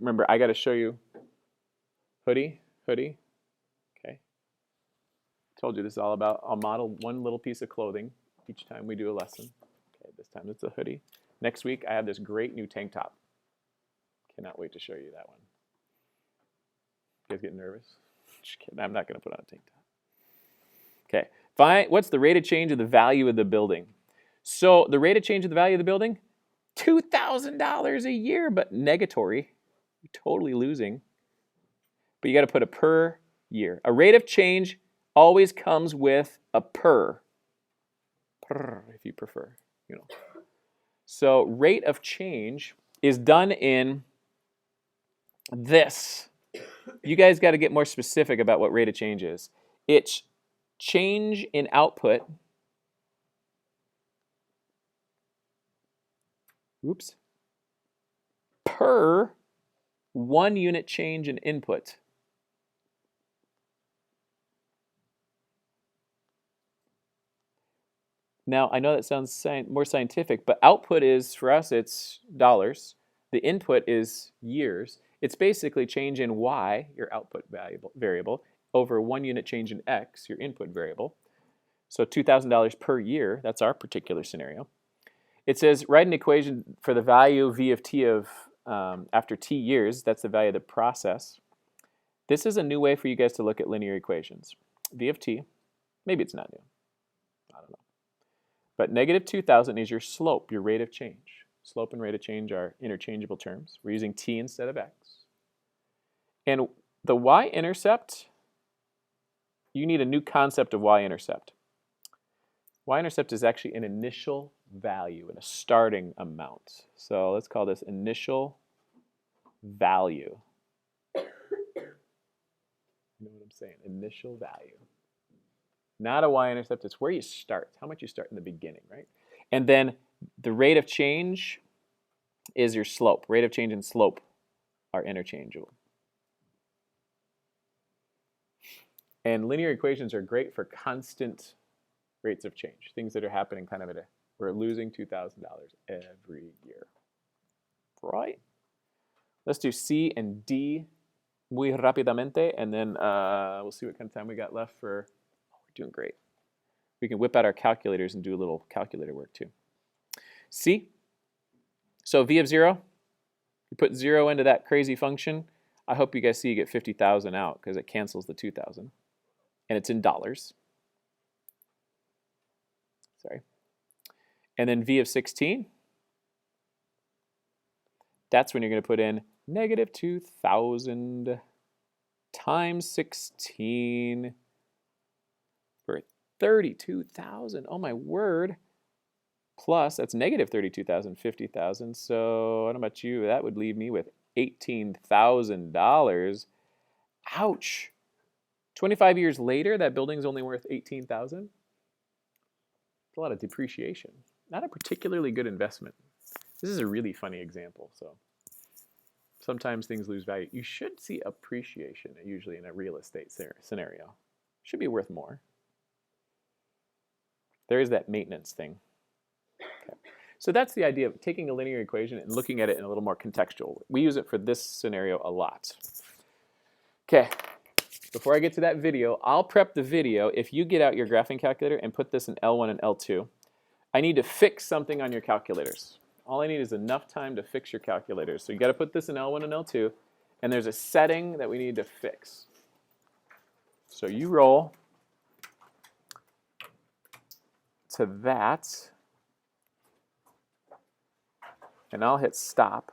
remember, I got to show you hoodie. Okay. Told you this is all about, I'll model one little piece of clothing each time we do a lesson. Okay, this time it's a hoodie. Next week, I have this great new tank top. Cannot wait to show you that one. You guys getting nervous? Just kidding. I'm not going to put on a tank top. Okay. Fine. What's the rate of change of the value of the building? So the rate of change of the value of the building, $2,000 a year, but negatory. You're totally losing. But you got to put a per year. A rate of change always comes with a per, if you prefer. You know. So rate of change is done in this. You guys got to get more specific about what rate of change is. It's change in output. Oops. Per 1 unit change in input. Now, I know that sounds more scientific, but output is, for us, it's dollars. The input is years. It's basically change in Y, your output variable, over 1 unit change in X, your input variable. So $2,000 per year, that's our particular scenario. It says, write an equation for the value V of t of after t years. That's the value of the process. This is a new way for you guys to look at linear equations. V of t, maybe it's not new. I don't know. But negative 2,000 is your slope, your rate of change. Slope and rate of change are interchangeable terms. We're using t instead of x. And the y-intercept, you need a new concept of y-intercept. Y-intercept is actually an initial value and a starting amount. So let's call this initial value. You know what I'm saying? Initial value. Not a y-intercept, it's where you start, how much you start in the beginning, right? And then the rate of change is your slope. Rate of change and slope are interchangeable. And linear equations are great for constant rates of change, things that are happening kind of at we're losing $2,000 every year, right? Let's do C and D muy rápidamente, and then we'll see what kind of time we got left for, we're doing great. We can whip out our calculators and do a little calculator work too. C, so V of 0, you put 0 into that crazy function. I hope you guys see you get 50,000 out because it cancels the 2,000. And it's in dollars. Sorry. And then V of 16, that's when you're going to put in negative 2,000 times 16 for 32,000. Oh my word. Plus, that's negative 32,000, 50,000. So I don't know about you, that would leave me with $18,000. Ouch. 25 years later, that building's only worth $18,000. It's a lot of depreciation. Not a particularly good investment. This is a really funny example. So sometimes things lose value. You should see appreciation usually in a real estate scenario. Should be worth more. There is that maintenance thing. Okay. So that's the idea of taking a linear equation and looking at it in a little more contextual. We use it for this scenario a lot. Okay. Before I get to that video, I'll prep the video. If you get out your graphing calculator and put this in L1 and L2, I need to fix something on your calculators. All I need is enough time to fix your calculators. So you got to put this in L1 and L2, and there's a setting that we need to fix. So you roll to that, and I'll hit stop.